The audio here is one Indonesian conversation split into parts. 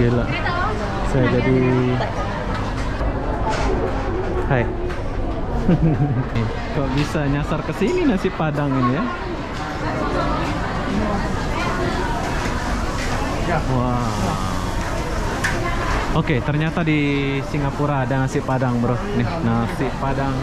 Gila, saya jadi hai. Kok bisa nyasar ke sini nasi Padang ini ya? Wah. Oke, ternyata di Singapura ada nasi Padang, bro. Nih, nasi Padang.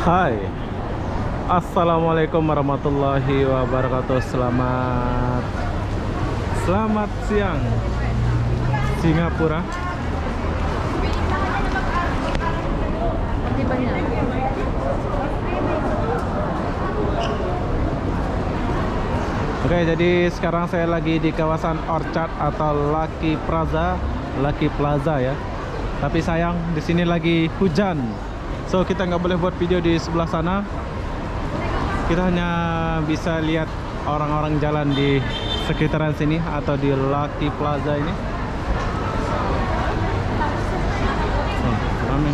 Hai, assalamualaikum warahmatullahi wabarakatuh. Selamat siang Singapura. Oke, jadi sekarang saya lagi di kawasan Orchard atau Lucky Plaza ya. Tapi sayang di sini lagi hujan. So kita nggak boleh buat video di sebelah sana. Kita hanya bisa lihat orang-orang jalan di sekitaran sini atau di Lucky Plaza ini. Ramai.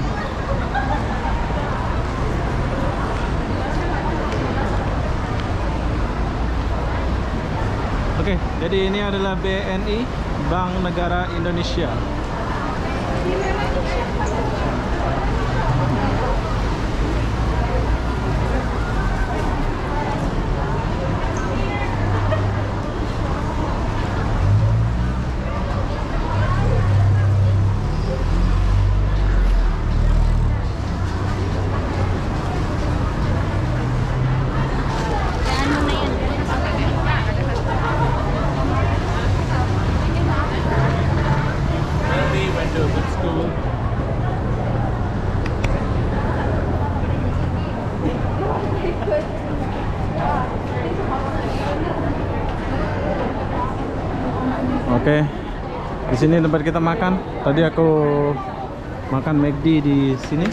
Oke, jadi ini adalah BNI, Bank Negara Indonesia. Oke, di sini tempat kita makan. Tadi aku makan McD di sini.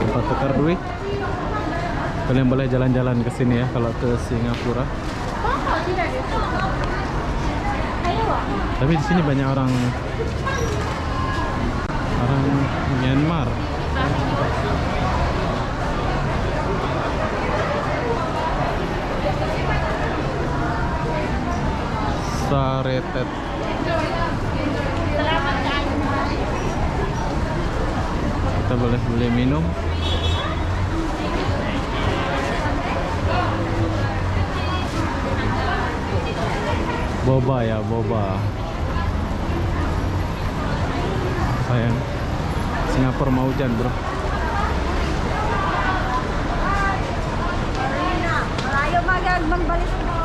Tempat tukar duit. Kalian boleh jalan-jalan ke sini ya kalau ke Singapura. Tapi di sini banyak orang Myanmar. Saretet. Kita boleh beli minum. Boba ya, boba. Sayang, Singapura mau hujan, bro. Malayo magbalik mo.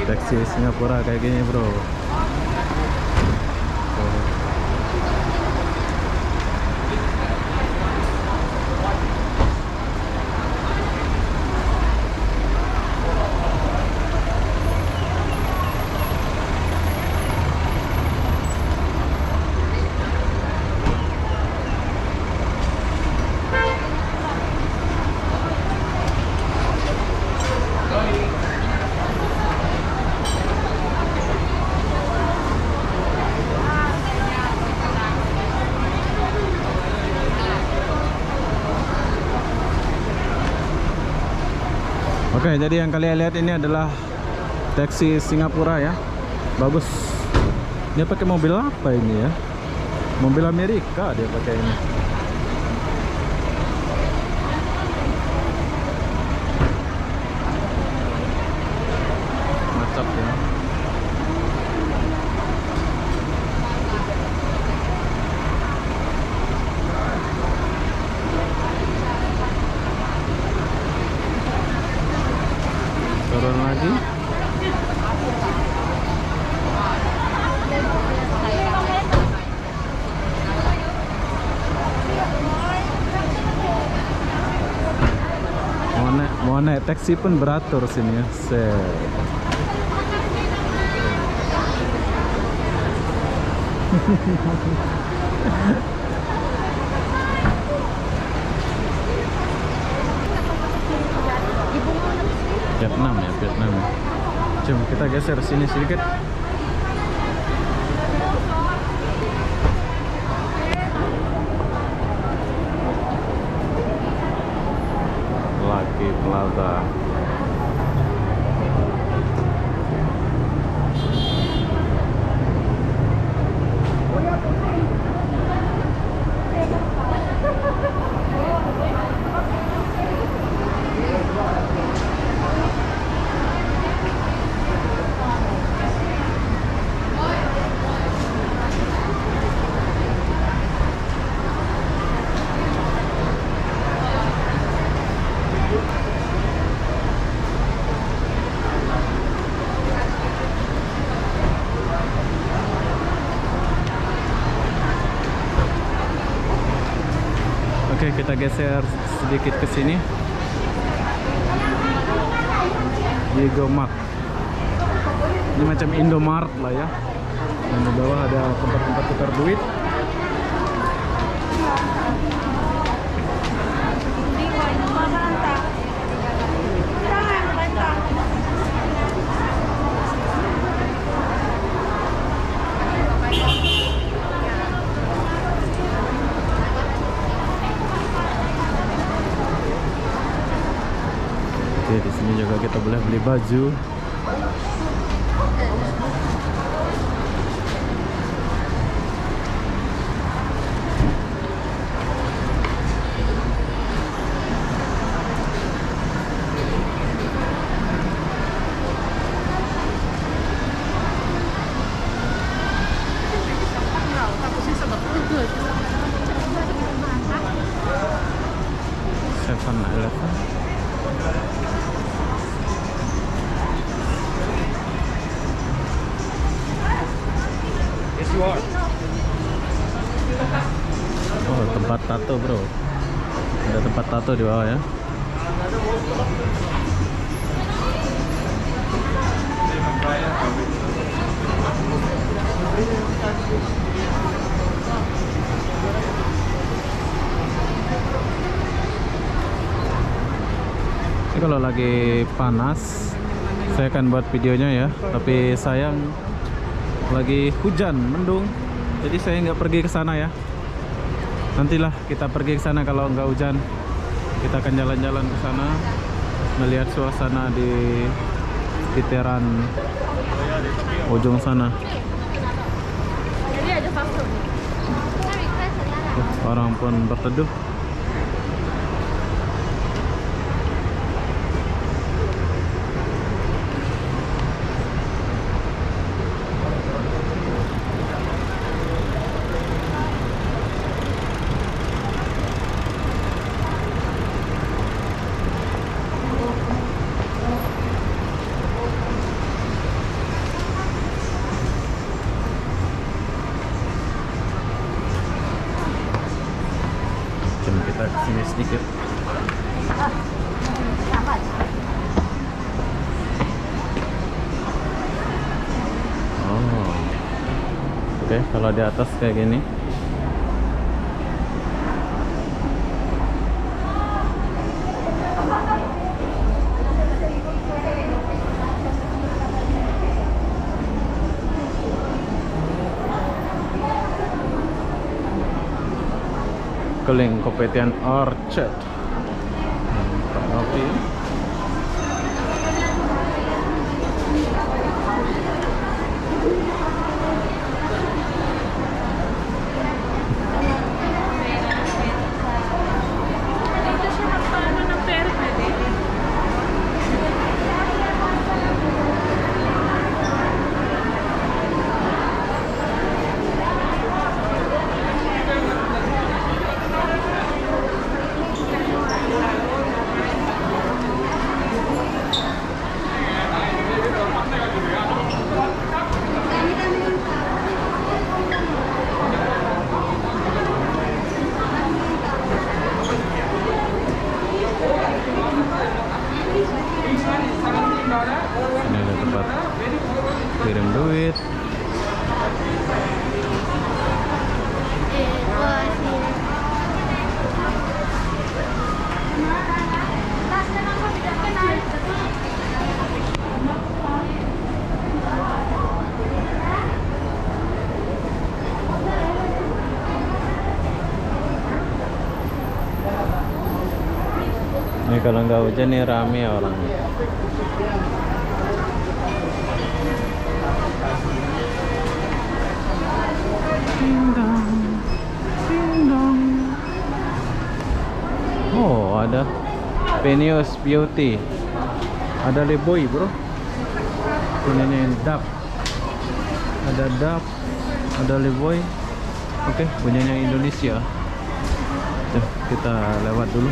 Taksi Singapura kayak gini, bro. Oke, jadi yang kalian lihat ini adalah taksi Singapura ya. Bagus. Dia pakai mobil apa ini ya? Mobil Amerika dia pakai ini. Macap ya. Turun lagi. Mau naik taksi pun beratur sini ya. Vietnam ya, Vietnam ya. Cuma kita geser sini sedikit. Lucky Plaza. Oke, kita geser sedikit ke sini. Diego Mart. Ini macam Indomart lah ya. Dan di bawah ada tempat-tempat tukar duit. Oke, di sini juga kita boleh beli baju. Seven-Eleven. Oh, tempat tato bro. Ada tempat tato di bawah ya. Ini kalau lagi panas saya akan buat videonya ya, tapi sayang lagi hujan mendung, jadi saya nggak pergi ke sana ya. Nantilah kita pergi ke sana kalau nggak hujan. Kita akan jalan-jalan ke sana, melihat suasana di sekitaran ujung sana. Orang pun berteduh. Kita kesini sedikit. Oh, oke, kalau di atas kayak gini. Keling Kopetian Orchard. Kopi. Ini ada tempat kirim duit. Ini kalau nggak hujan nih rame orang. Oh, ada Venus Beauty, ada Leboy bro. Ini Dap, ada Dap, ada Leboy. Oke, punyanya Indonesia. Kita lewat dulu.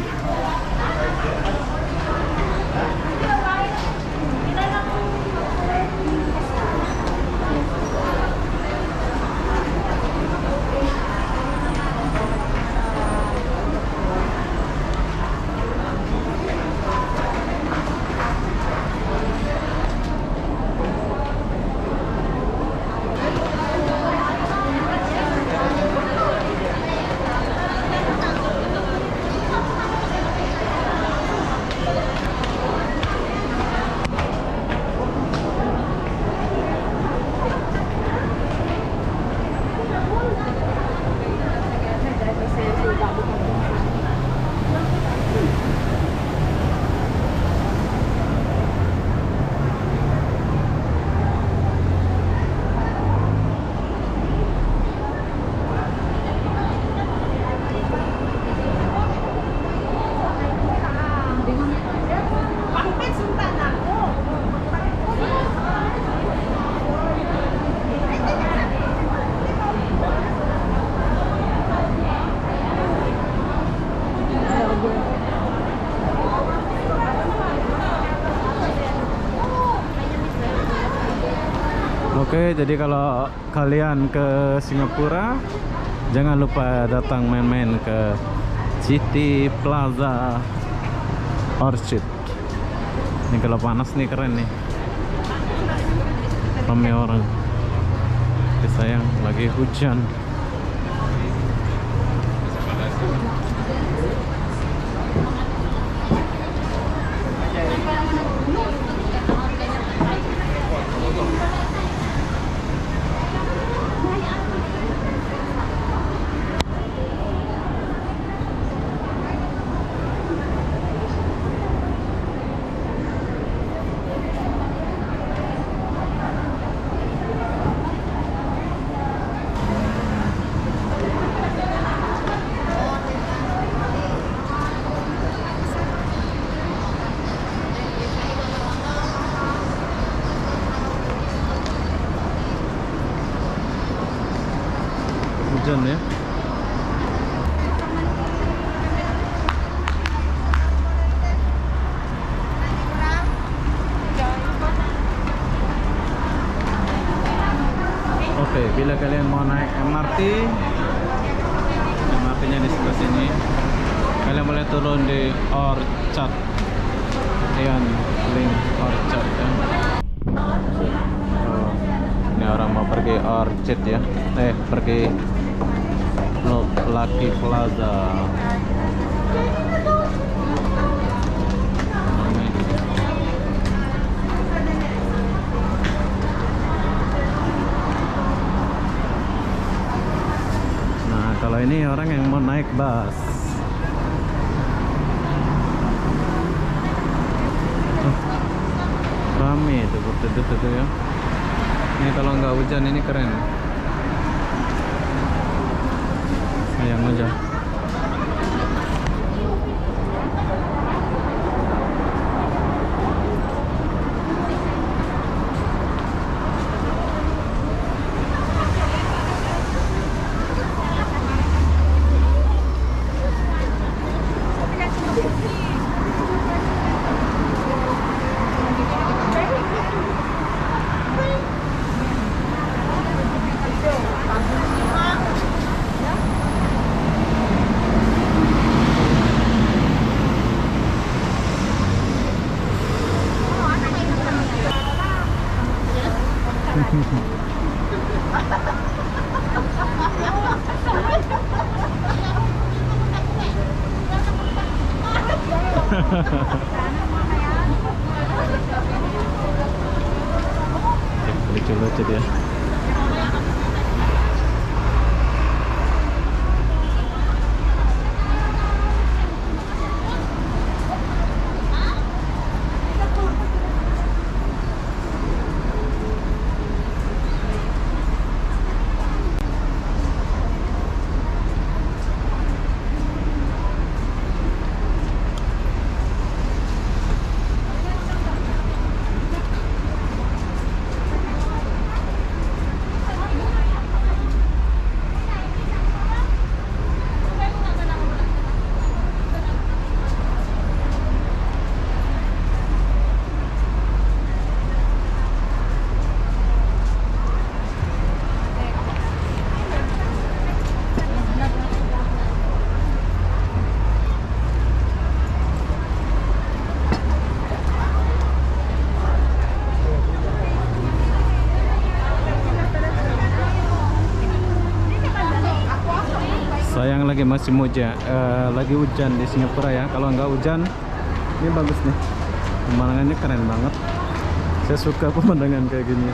Oke, jadi kalau kalian ke Singapura, jangan lupa datang main-main ke City Plaza Orchard. Ini kalau panas nih keren nih, ramai orang. Tapi sayang lagi hujan. Hujan ya. Oke, bila kalian mau naik MRT, MRT-nya di sebelah sini. Kalian boleh turun di Orchard. Lihat link Orchard ya. Oh, ini orang mau pergi Orchard ya. Pergi Lucky Plaza. Nah, kalau ini orang yang mau naik bus. Rame itu betul-betul ya. Ini kalau nggak hujan ini keren. Sayang aja. Lucu-lucu dia. Sayang lagi masih lagi hujan di Singapura ya. Kalau nggak hujan, ini bagus nih. Pemandangannya keren banget. Saya suka pemandangan kayak gini.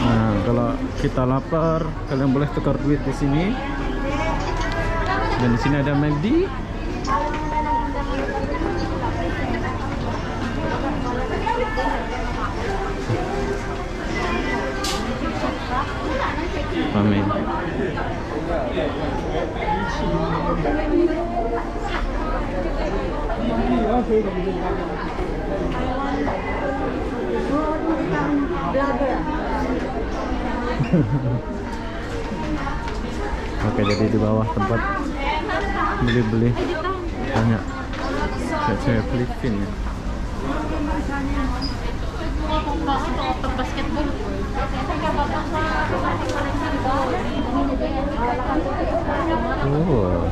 Nah, kalau kita lapar, kalian boleh tukar duit di sini. Dan di sini ada McD. Amin. Oke, jadi di bawah tempat beli-beli banyak cewek Filipin ya. Oh,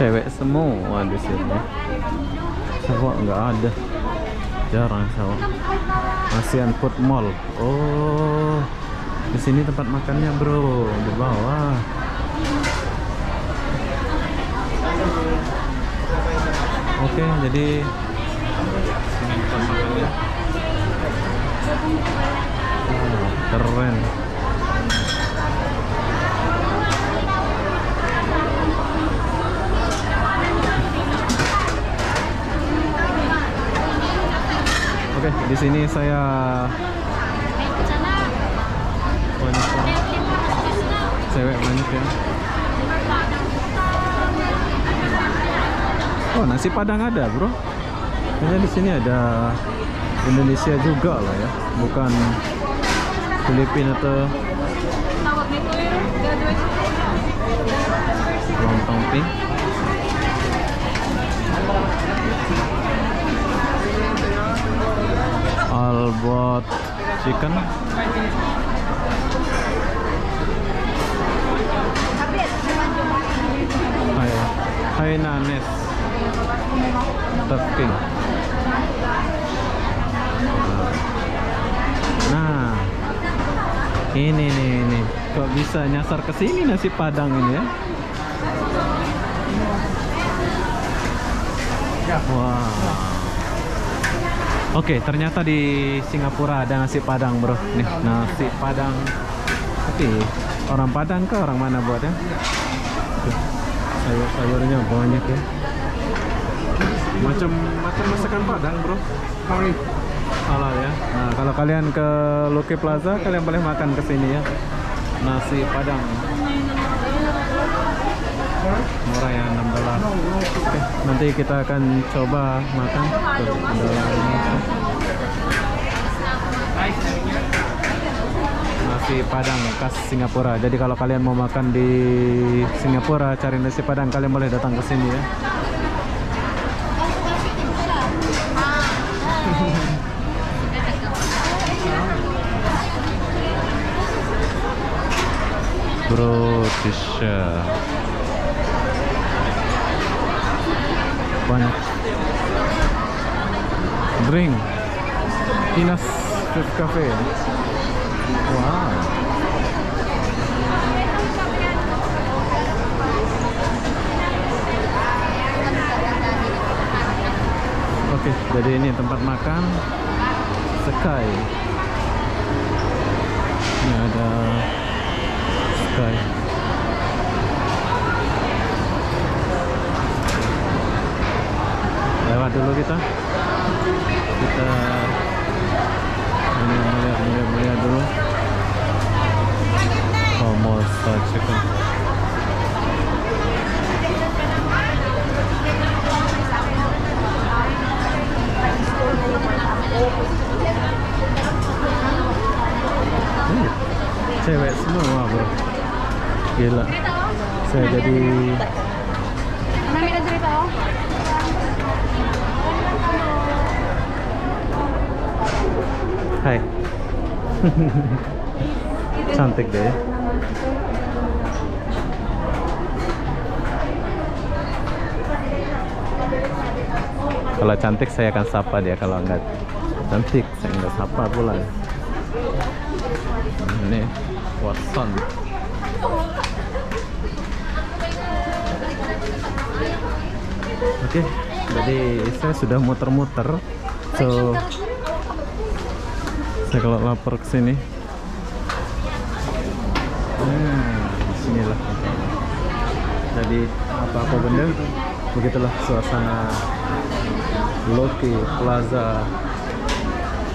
cewek semua di sini. Cowok nggak ada, jarang cowok. ASEAN Food Mall. Oh, di sini tempat makannya bro, di bawah. Oke, jadi ini tempat makannya. Oh, keren. Oke, di sini saya banyak cewek banyak ya. Oh, nasi Padang ada, bro. Kayaknya di sini ada Indonesia juga lah ya, bukan Filipina atau lontong pink. Albot chicken. Hainanese stuffing. Nah, ini nih, kok bisa nyasar ke sini nasi Padang ini ya? Wah. Oke, ternyata di Singapura ada nasi Padang, bro. Nih, nasi Padang. Tapi orang Padang ke orang mana buatnya? Sayur-sayurnya banyak ya. Macam masakan Padang, bro. Halal ya. Nah, kalau kalian ke Lucky Plaza, kalian boleh makan ke sini ya. Nasi Padang. Murah ya, $6. Oke, nanti kita akan coba makan. Nasi Padang khas Singapura. Jadi kalau kalian mau makan di Singapura, cari nasi Padang, kalian boleh datang ke sini ya. Brotisha. Banyak drink. Kinas Cafe. Wow. Oke, jadi ini tempat makan Sky. Ini ada Sky. Lewat dulu kita ini melihat dulu Formosa Chicken. Cewek semua bro, gila. Saya jadi hai. Cantik deh. Kalau cantik saya akan sapa dia, kalau enggak cantik saya enggak sapa pula. Ini Watson. Oke, jadi saya sudah muter-muter. So saya kalau lapar ke sini. Disinilah. Jadi apa-apa benda, begitulah suasana Lucky Plaza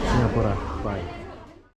Singapura. Bye.